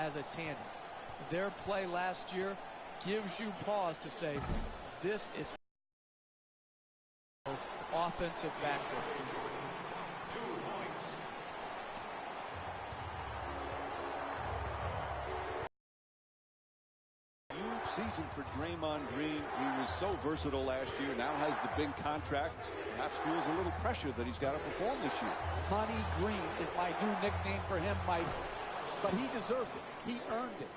as a tandem. Their play last year gives you pause to say, this is offensive backcourt. 2 points. Huge season for Draymond Green. He was so versatile last year, now has the big contract. Perhaps feels a little pressure that he's got to perform this year. Money Green is my new nickname for him, Mike. But he deserved it. He earned it.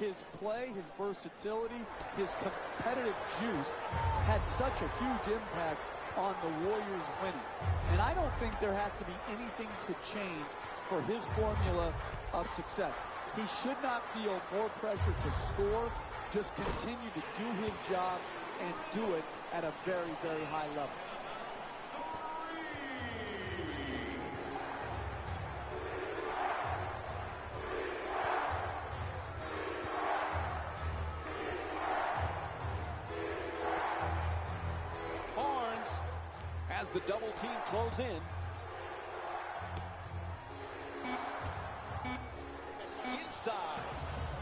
His play, his versatility, his competitive juice had such a huge impact on the Warriors winning. And I don't think there has to be anything to change for his formula of success. He should not feel more pressure to score, just continue to do his job and do it at a very, very high level. As the double team close in. Inside.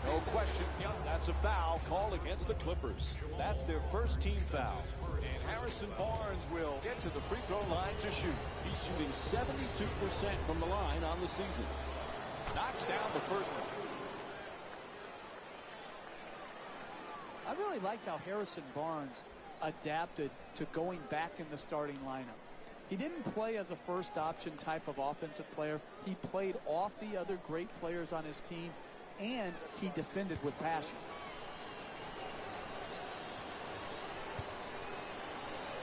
No question. Yep, that's a foul called against the Clippers. That's their first team foul. And Harrison Barnes will get to the free throw line to shoot. He's shooting 72% from the line on the season. Knocks down the first one. I really liked how Harrison Barnes adapted to going back in the starting lineup. He didn't play as a first option type of offensive player. He played off the other great players on his team, and he defended with passion.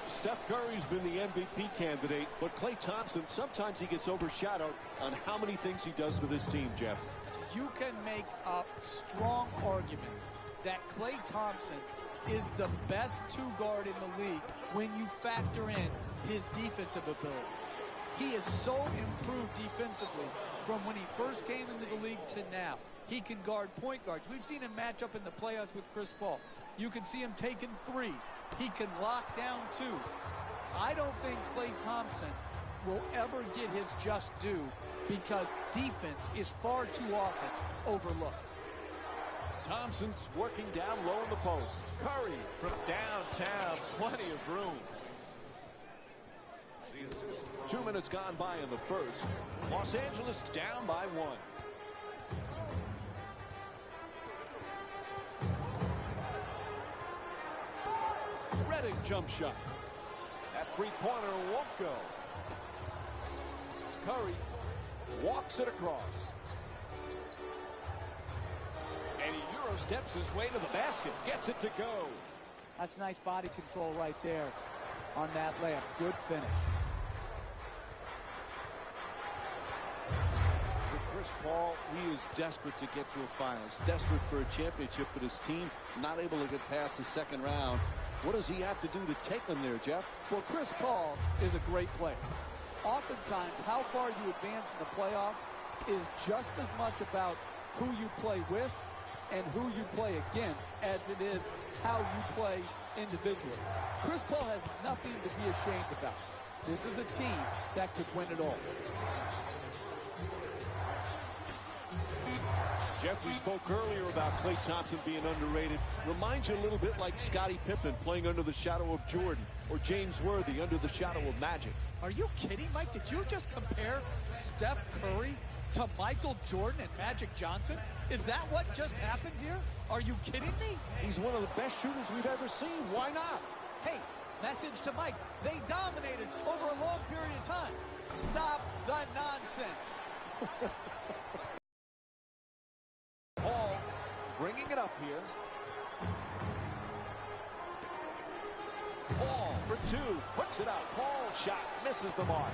Steph Curry's been the MVP candidate, but Klay Thompson, sometimes he gets overshadowed on how many things he does with his team, Jeff. You can make a strong argument that Klay Thompson is the best two-guard in the league when you factor in his defensive ability. He is so improved defensively from when he first came into the league to now. He can guard point guards. We've seen him match up in the playoffs with Chris Paul. You can see him taking threes. He can lock down twos. I don't think Klay Thompson will ever get his just due because defense is far too often overlooked. Thompson's working down low in the post. Curry from downtown, plenty of room. 2 minutes gone by in the first. Los Angeles down by 1. Redding jump shot. That three-pointer won't go. Curry walks it across. And he Euro steps his way to the basket. Gets it to go. That's nice body control right there on that layup. Good finish. For Chris Paul, he is desperate to get to a finals. Desperate for a championship, but his team not able to get past the second round. What does he have to do to take them there, Jeff? Well, Chris Paul is a great player. Oftentimes, how far you advance in the playoffs is just as much about who you play with and who you play against as it is how you play individually. Chris Paul has nothing to be ashamed about. This is a team that could win it all. Jeff, we spoke earlier about Klay Thompson being underrated. Reminds you a little bit like Scottie Pippen playing under the shadow of Jordan, or James Worthy under the shadow of Magic. Are you kidding, Mike? Did you just compare Steph Curry to Michael Jordan and Magic Johnson? Is that what just happened here? Are you kidding me? He's one of the best shooters we've ever seen. Why not? Hey, message to Mike. They dominated over a long period of time. Stop the nonsense. Paul bringing it up here. Paul for two. Puts it out. Paul shot. Misses the mark.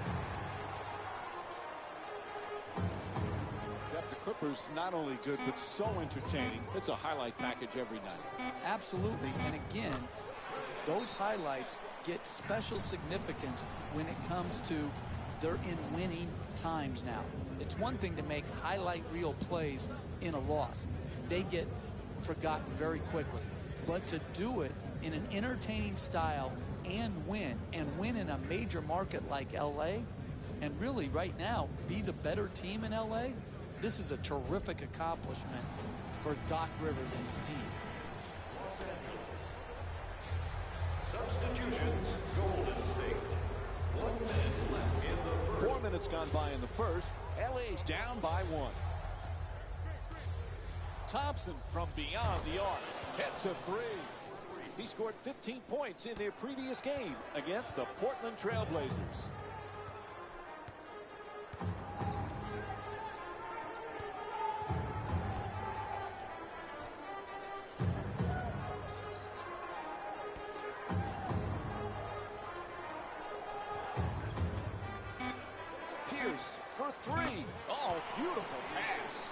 The Clippers not only good, but so entertaining. It's a highlight package every night. Absolutely. And again, those highlights get special significance when it comes to they're in winning times now. It's one thing to make highlight reel plays in a loss. They get forgotten very quickly. But to do it in an entertaining style and win in a major market like LA, and really right now be the better team in LA, This is a terrific accomplishment for Doc Rivers and his team. Los Angeles. Substitutions, Golden State. 1 minute left in the first. 4 minutes gone by in the first. LA's down by 1. Thompson from beyond the arc hits a 3. He scored 15 points in their previous game against the Portland Trail Blazers. Pierce for 3. Oh, beautiful pass.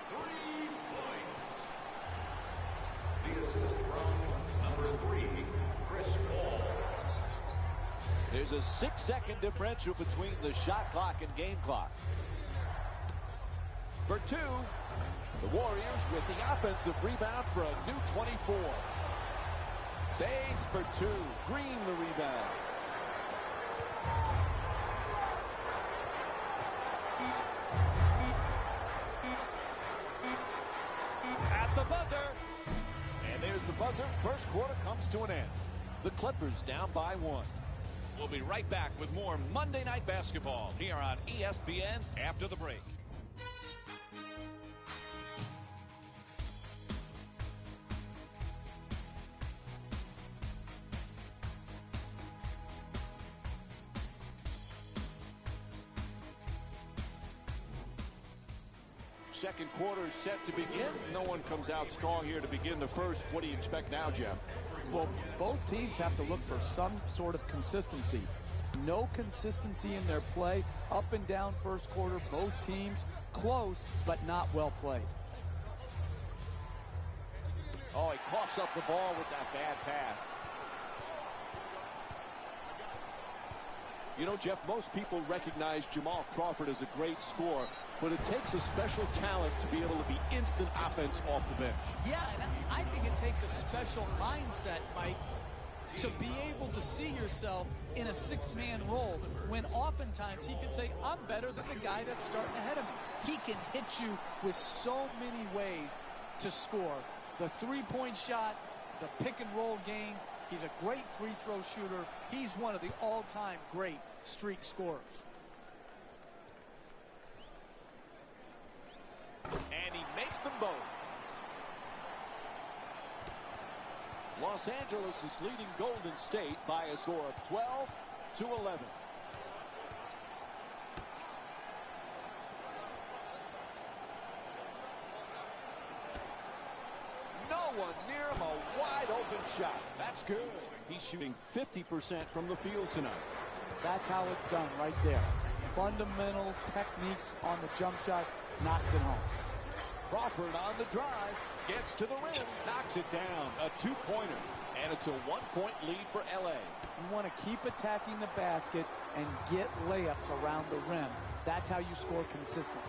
3 points. The assist from number 3, Chris Paul. There's a 6-second differential between the shot clock and game clock. For 2, the Warriors with the offensive rebound for a new 24. Fades for 2. Green the rebound. At the buzzer. And there's the buzzer. First quarter comes to an end. The Clippers down by 1. We'll be right back with more Monday Night Basketball here on ESPN after the break. Second quarter is set to begin. No one comes out strong here to begin the first. What do you expect now, Jeff? Well, both teams have to look for some sort of consistency. No consistency in their play. Up and down first quarter, both teams close, but not well played. Oh, he coughs up the ball with that bad pass. You know, Jeff, most people recognize Jamal Crawford as a great scorer, but it takes a special talent to be able to be instant offense off the bench. Yeah, and I think it takes a special mindset, Mike, to be able to see yourself in a six-man role when oftentimes he could say, I'm better than the guy that's starting ahead of me. He can hit you with so many ways to score. The three-point shot, the pick-and-roll game. He's a great free throw shooter. He's one of the all-time great streak scorers. And he makes them both. Los Angeles is leading Golden State by a score of 12-11. No one near him, a wide open shot. That's good. He's shooting 50% from the field tonight. That's how it's done right there. Fundamental techniques on the jump shot, knocks it home. Crawford on the drive, gets to the rim, knocks it down. A two-pointer, and it's a one-point lead for LA. You want to keep attacking the basket and get layups around the rim. That's how you score consistently.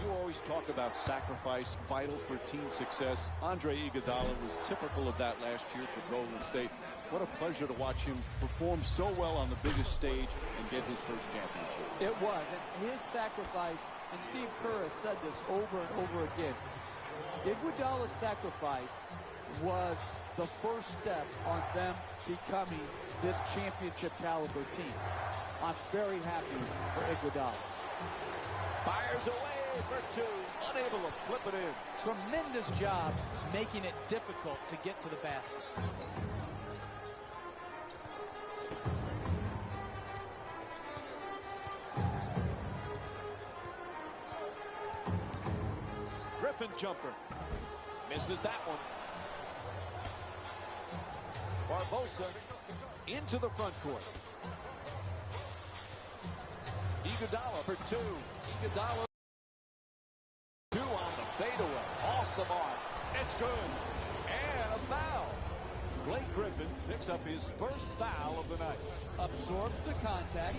You always talk about sacrifice, vital for team success. Andre Iguodala was typical of that last year for Golden State. What a pleasure to watch him perform so well on the biggest stage and get his first championship. It was, and his sacrifice, and Steve Kerr has said this over and over again, Iguodala's sacrifice was the first step on them becoming this championship caliber team. I'm very happy for Iguodala. Fires away for two, unable to flip it in. Tremendous job making it difficult to get to the basket. Griffin jumper. Misses that one. Barbosa into the front court. Iguodala for two. Iguodala two on the fadeaway. Off the mark. It's good. And a foul. Blake Griffin picks up his first foul of the night. Absorbs the contact,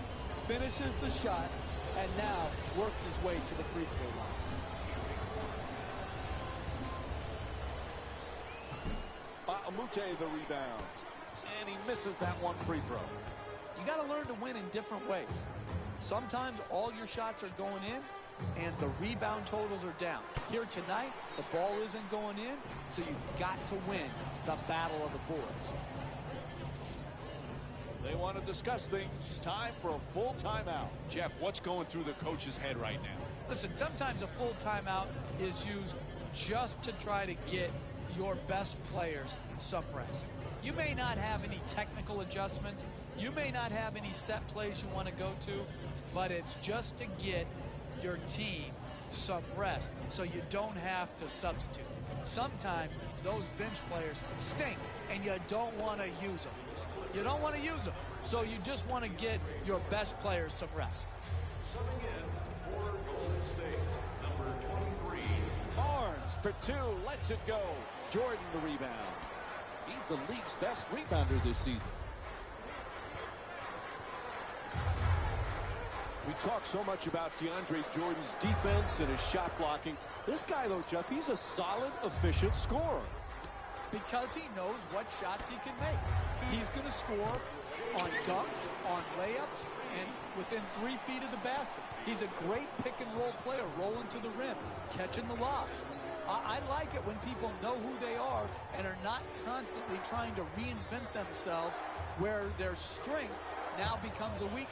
finishes the shot, and now works his way to the free throw line. Amute the rebound. And he misses that one free throw. You got to learn to win in different ways. Sometimes all your shots are going in, and the rebound totals are down. Here tonight, the ball isn't going in, so you've got to win the battle of the boards. They want to discuss things. Time for a full timeout. Jeff, what's going through the coach's head right now? Listen, sometimes a full timeout is used just to try to get your best players some rest. You may not have any technical adjustments. You may not have any set plays you want to go to, but it's just to get your team some rest so you don't have to substitute. Sometimes those bench players stink, and you don't want to use them. You don't want to use them, so you just want to get your best players some rest. Subbing in for Golden State, number 23. Barnes for two, lets it go. Jordan the rebound. He's the league's best rebounder this season. We talk so much about DeAndre Jordan's defense and his shot blocking. This guy, though, Jeff, he's a solid, efficient scorer. Because he knows what shots he can make. He's going to score on dunks, on layups, and within 3 feet of the basket. He's a great pick-and-roll player, rolling to the rim, catching the lob. I like it when people know who they are and are not constantly trying to reinvent themselves where their strength now becomes a weakness.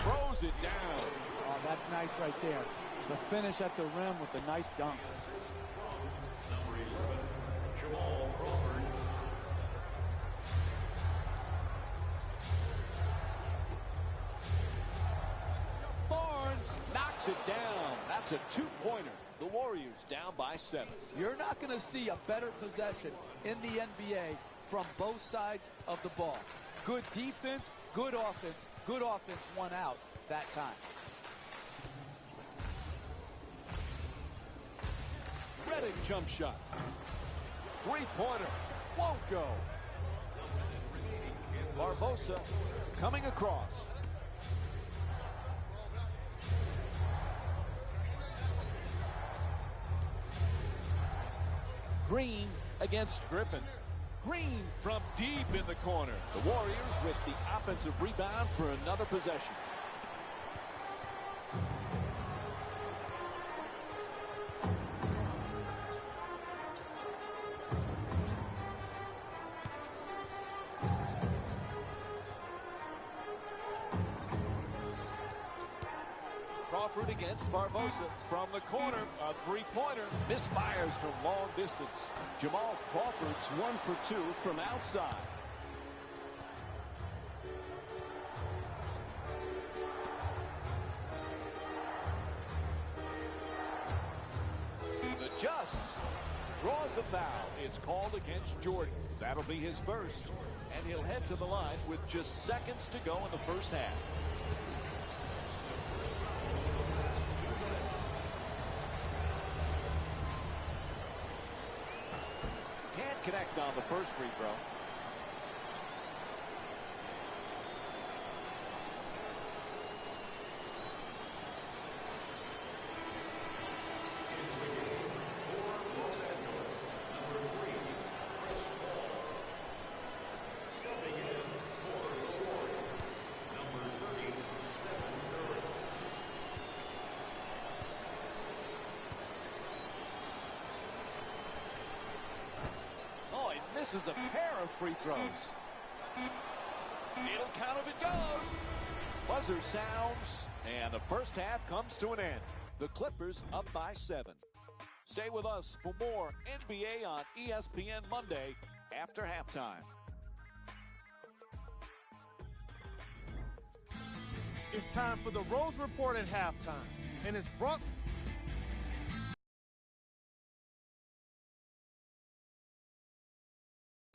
Throws it down. Oh, that's nice right there. The finish at the rim with the nice dunk. Number 11, Jamal Crawford. Barnes knocks it down. That's a two-pointer. The Warriors down by 7. You're not going to see a better possession in the NBA from both sides of the ball. Good defense, good offense. Good offense won out that time. Reddick jump shot. Three-pointer. Won't go. Barbosa coming across. Green against Griffin. Green from deep in the corner. The Warriors with the offensive rebound for another possession. Crawford against Barbosa from the corner. A three-pointer. Misfires from long distance. Jamal Crawford's 1 for 2 from outside. Adjusts. Draws the foul. It's called against Jordan. That'll be his first. And he'll head to the line with just seconds to go in the first half. Connect on the first free throw. Misses a pair of free throws. It'll count if it goes. Buzzer sounds, and the first half comes to an end. The Clippers up by 7. Stay with us for more NBA on ESPN Monday after halftime. It's time for the Rose Report at halftime, and it's brought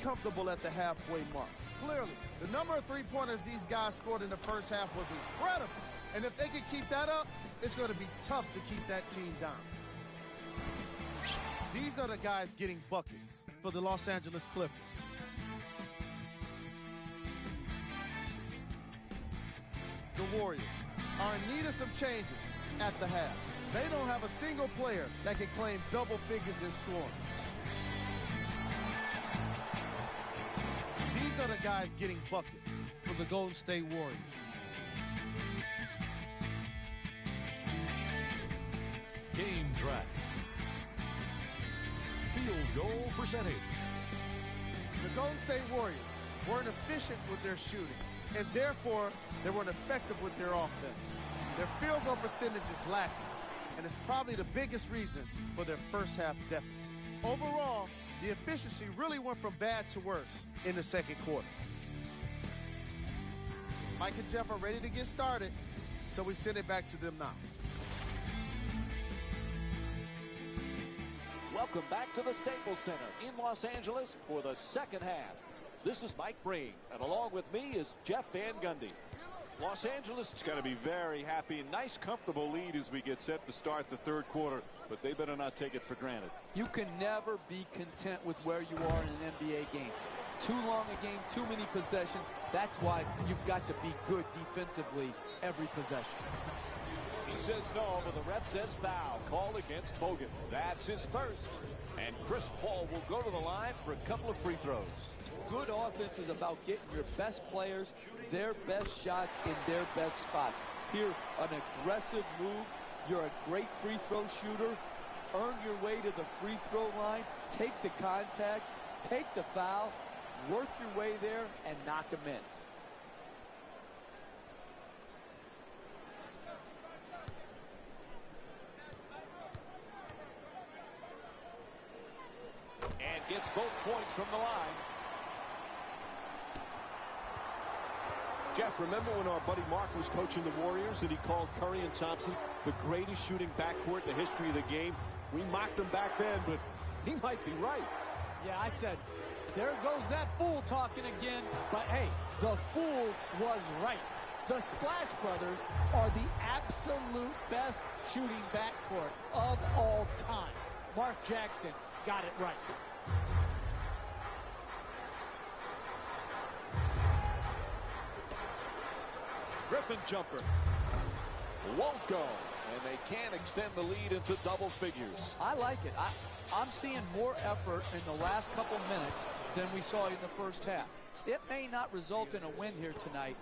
comfortable at the halfway mark. Clearly, the number of three-pointers these guys scored in the first half was incredible. And if they can keep that up, it's going to be tough to keep that team down. These are the guys getting buckets for the Los Angeles Clippers. The Warriors are in need of some changes at the half. They don't have a single player that can claim double figures in scoring. are the guys getting buckets for the Golden State Warriors? Game track. Field goal percentage. The Golden State Warriors weren't efficient with their shooting, and therefore they weren't effective with their offense. Their field goal percentage is lacking, and it's probably the biggest reason for their first half deficit. Overall, the efficiency really went from bad to worse in the second quarter. Mike and Jeff are ready to get started, so we send it back to them now. Welcome back to the Staples Center in Los Angeles for the second half. This is Mike Breen, and along with me is Jeff Van Gundy. Los Angeles is going to be very happy. Nice, comfortable lead as we get set to start the third quarter, but they better not take it for granted. You can never be content with where you are in an NBA game. Too long a game, too many possessions. That's why you've got to be good defensively every possession. He says no, but the ref says foul. Call against Bogut. That's his first. And Chris Paul will go to the line for a couple of free throws. Good offense is about getting your best players their best shots in their best spots. Here, an aggressive move. You're a great free throw shooter. Earn your way to the free throw line. Take the contact. Take the foul. Work your way there and knock them in. And gets both points from the line. Jeff, remember when our buddy Mark was coaching the Warriors and he called Curry and Thompson the greatest shooting backcourt in the history of the game? We mocked him back then, but he might be right. Yeah, I said, there goes that fool talking again. But hey, the fool was right. The Splash Brothers are the absolute best shooting backcourt of all time. Mark Jackson got it right. Griffin jumper. Won't go. And they can't extend the lead into double figures. I like it. I'm seeing more effort in the last couple minutes than we saw in the first half. It may not result in a win here tonight,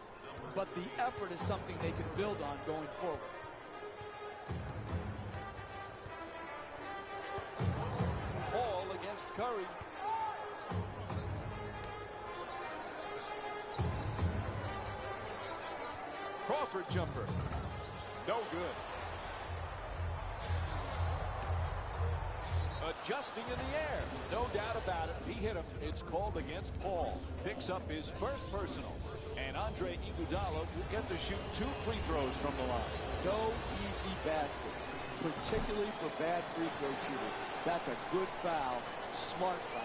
but the effort is something they can build on going forward. Paul against Curry. Crawford jumper. No good. Adjusting in the air. No doubt about it. He hit him. It's called against Paul. Picks up his first personal. And Andre Iguodala will get to shoot 2 free throws from the line. No easy baskets, particularly for bad free throw shooters. That's a good foul, smart foul.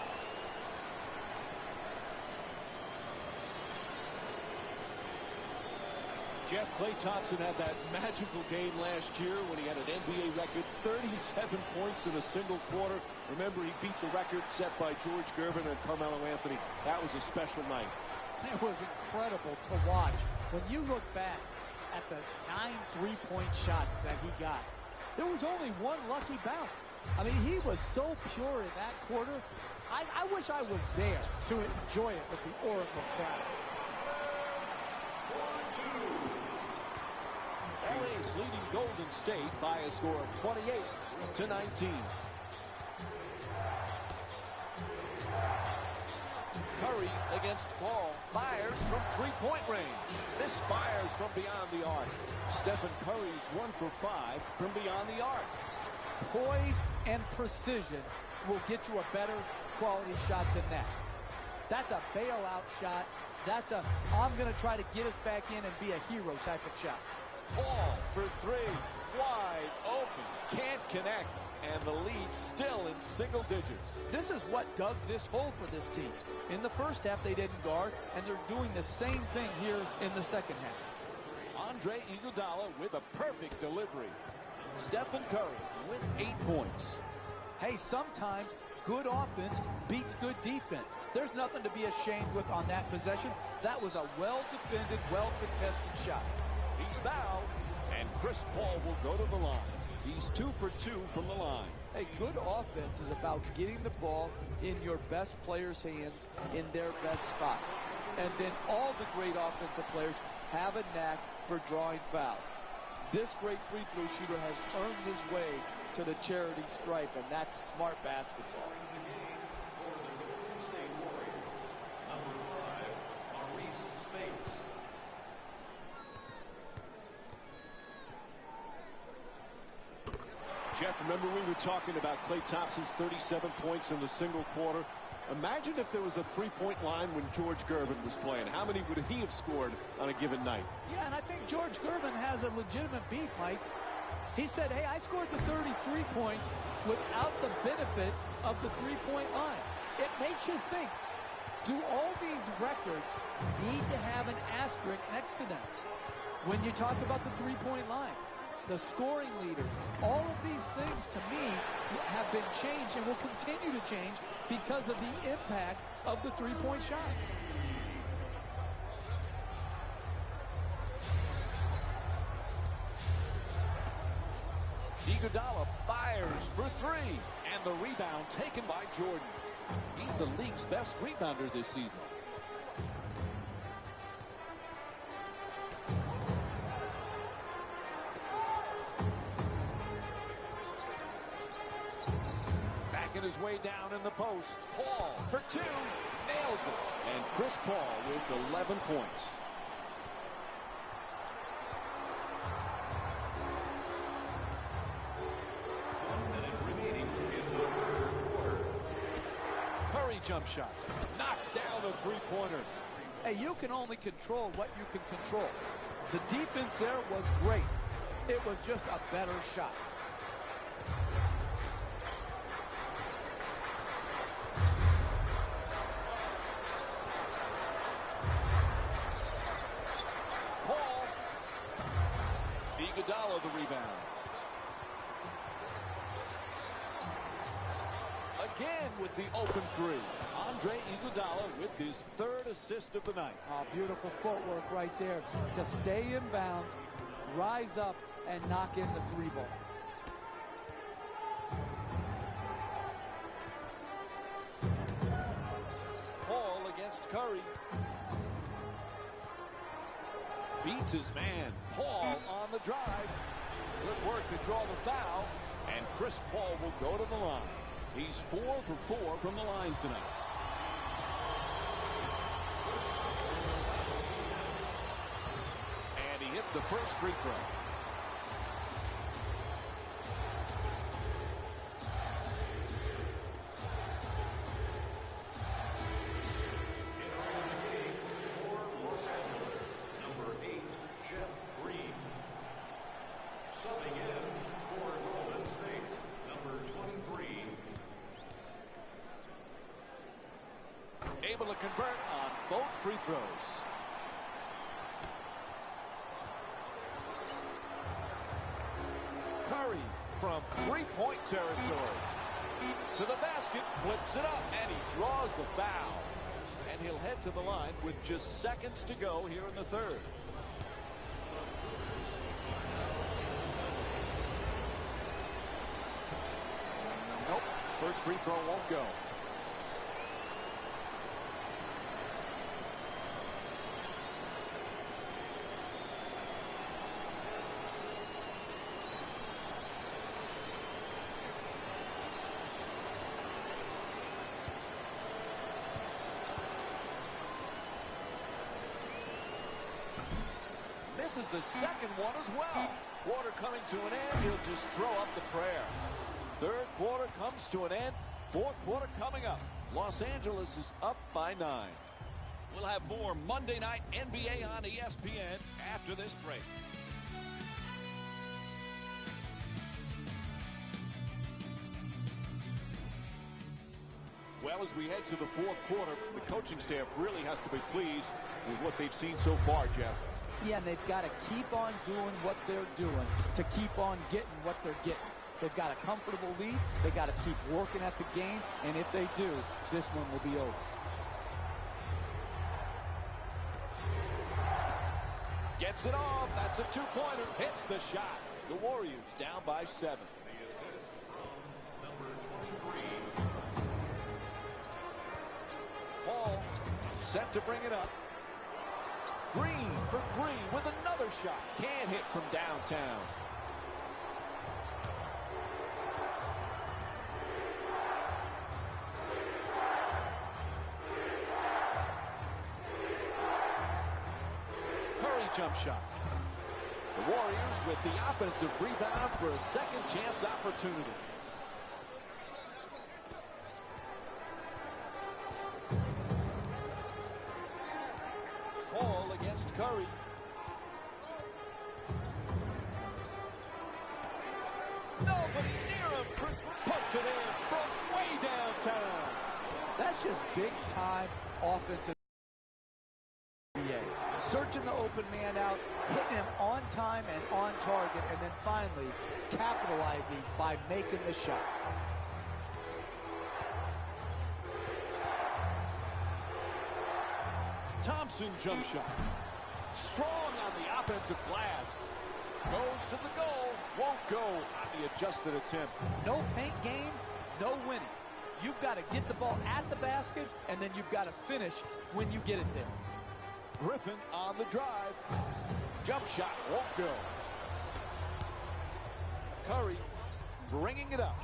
Jeff, Klay Thompson had that magical game last year when he had an NBA record 37 points in a single quarter. Remember, he beat the record set by George Gervin and Carmelo Anthony. That was a special night. It was incredible to watch. When you look back at the 9 3-point shots that he got, there was only one lucky bounce. I mean, he was so pure in that quarter. I wish I was there to enjoy it with the Oracle crowd. LA is leading Golden State by a score of 28-19. Curry against Paul. Fires from three-point range. Misfires from beyond the arc. Stephen Curry's 1 for 5 from beyond the arc. Poise and precision will get you a better quality shot than that. That's a bailout shot. That's a, I'm going to try to get us back in and be a hero type of shot. Paul for 3, wide open, can't connect, and the lead still in single digits. This is what dug this hole for this team. In the first half, they didn't guard, and they're doing the same thing here in the second half. Andre Iguodala with a perfect delivery. Stephen Curry with 8 points. Hey, sometimes good offense beats good defense. There's nothing to be ashamed with on that possession. That was a well-defended, well-contested shot. He's fouled, and Chris Paul will go to the line. He's 2 for 2 from the line. A good offense is about getting the ball in your best players' hands in their best spots. And then all the great offensive players have a knack for drawing fouls. This great free throw shooter has earned his way to the charity stripe, and that's smart basketball. Jeff, remember we were talking about Klay Thompson's 37 points in the single quarter? Imagine if there was a three-point line when George Gervin was playing. How many would he have scored on a given night? Yeah, and I think George Gervin has a legitimate beef, Mike. He said, hey, I scored the 33 points without the benefit of the three-point line. It makes you think, do all these records need to have an asterisk next to them when you talk about the three-point line? The scoring leaders, all of these things to me have been changed and will continue to change because of the impact of the three-point shot. Iguodala fires for three, and the rebound taken by Jordan. He's the league's best rebounder this season. Backing his way down in the post. Paul for two, nails it. And Chris Paul with 11 points. Jump shot. Knocks down a three-pointer. Hey, you can only control what you can control. The defense there was great. It was just a better shot. Paul. Iguodala the rebound. Again with the open three. Andre Iguodala with his third assist of the night. Oh, beautiful footwork right there to stay in bounds, rise up, and knock in the three ball. Paul against Curry. Beats his man. Paul on the drive. Good work to draw the foul. And Chris Paul will go to the line. He's 4 for 4 from the line tonight. And he hits the first free throw. For Los Angeles, number 8, Jeff Green. Subbing in for Golden State, number 23. Able to convert on both free throws. Curry from three-point territory. To the basket, flips it up, and he draws the foul. And he'll head to the line with just seconds to go here in the third. Nope, first free throw won't go. This is the second one as well. Quarter coming to an end. He'll just throw up the prayer. Third quarter comes to an end. Fourth quarter coming up. Los Angeles is up by 9. We'll have more Monday Night NBA on ESPN after this break. Well, as we head to the fourth quarter, the coaching staff really has to be pleased with what they've seen so far, Jeff. Yeah, and they've got to keep on doing what they're doing to keep on getting what they're getting. They've got a comfortable lead. They've got to keep working at the game, and if they do, this one will be over. Gets it off. That's a two-pointer. Hits the shot. The Warriors down by 7. The assist from number 23. Paul set to bring it up. Green for 3 with another shot. Can't hit from downtown. Curry jump shot. The Warriors with the offensive rebound for a second chance opportunity. Paul against Curry. Nobody near him. Chris puts it in from way downtown. That's just big-time offensive. Searching the open man out, hitting him on time and on target, and then finally capitalizing by making the shot. Thompson jump shot. Strong on the offensive glass. Goes to the goal. Won't go on the adjusted attempt. No paint game, no winning. You've got to get the ball at the basket, and then you've got to finish when you get it there. Griffin on the drive. Jump shot won't go. Curry bringing it up.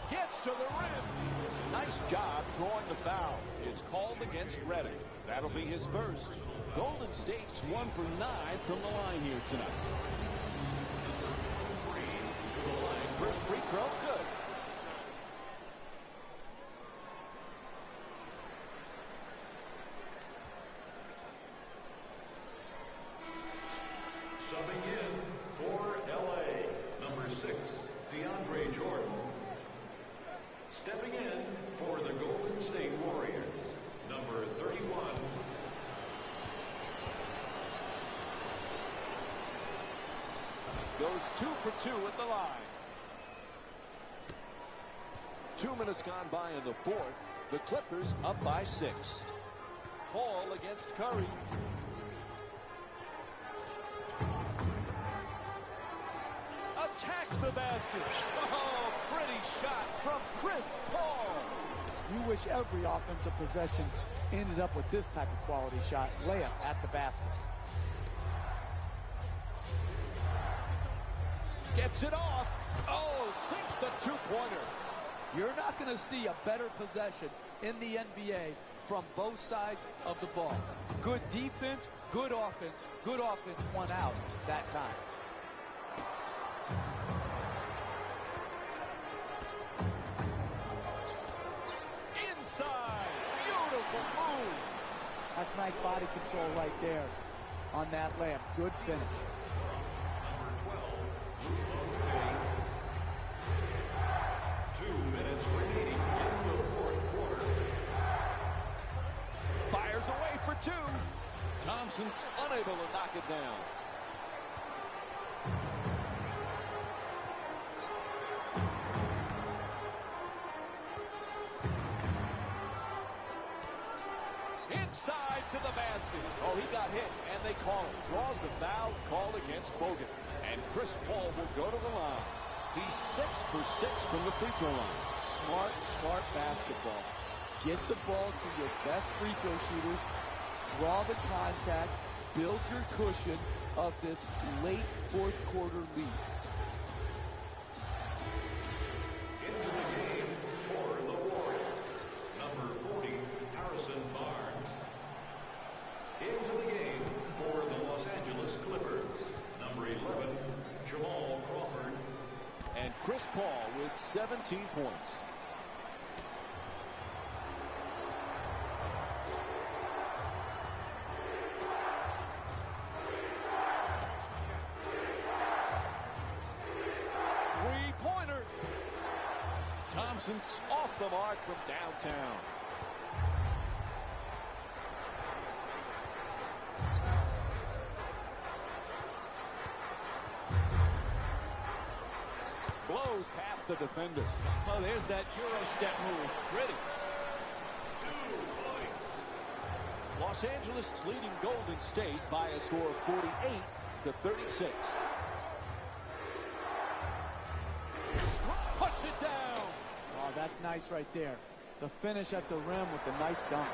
Gets to the rim. Nice job drawing the foul. It's called against Reddick. That'll be his first. Golden State's 1 for 9 from the line here tonight. First free throw, good. Subbing in for LA, number 6, DeAndre Jordan. Stepping in for the Golden State Warriors, number 31. Goes 2 for 2 at the line. 2 minutes gone by in the fourth. The Clippers up by 6. Hall against Curry. Attacks the basket. Oh, pretty shot from Chris Paul. You wish every offensive possession ended up with this type of quality shot. Layup at the basket. Gets it off. Oh, sinks the two-pointer. You're not going to see a better possession in the NBA from both sides of the ball. Good defense, good offense. Good offense won out that time. Inside. Beautiful move. That's nice body control right there on that layup. Good finish. Number 12, 2 minutes remaining in the fourth quarter. Fires away for 2. Thompson's unable to knock it down. Inside to the basket. Oh, he got hit, and they call it. Draws the foul, called against Bogut. And Chris Paul will go to the line. He's 6 for 6 from the free throw line. Smart basketball. Get the ball to your best free throw shooters. Draw the contact. Build your cushion of this late fourth quarter lead. Into the game for the Warriors, number 40, Harrison Barnes. Into the game for the Los Angeles Clippers, number 11, Jamal Crawford. And Chris Paul with 17 points. Three-pointer. Thompson's off the mark from downtown. Blows past the defender. Oh, there's that Euro step move. Pretty. 2 points. Los Angeles leading Golden State by a score of 48-36. Puts it down. Oh, that's nice right there. The finish at the rim with the nice dunk.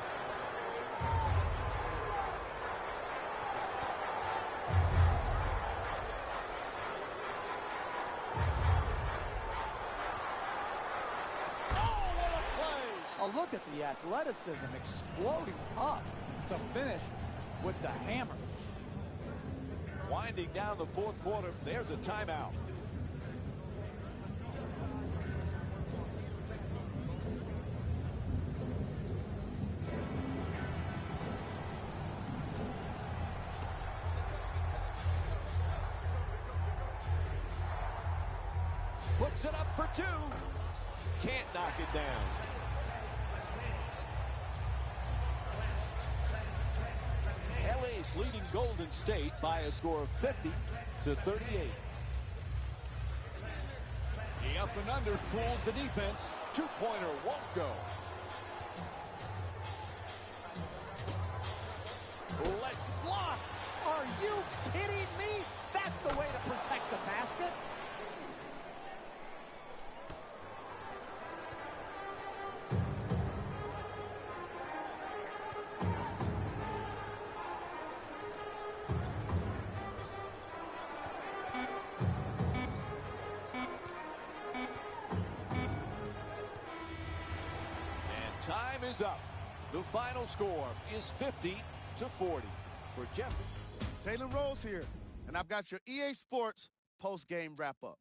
Oh, what a play. Oh, look at the athleticism exploding up to finish with the hammer. Winding down the fourth quarter, there's a timeout. Puts it up for two. Can't knock it down. LA's leading Golden State by a score of 50-38. The up and under fools the defense. Two-pointer won't go. Let's block. Are you kidding me? That's the way to protect the basket. Time is up. The final score is 50-40. For Jeff. Jalen Rose here, and I've got your EA Sports post-game wrap-up.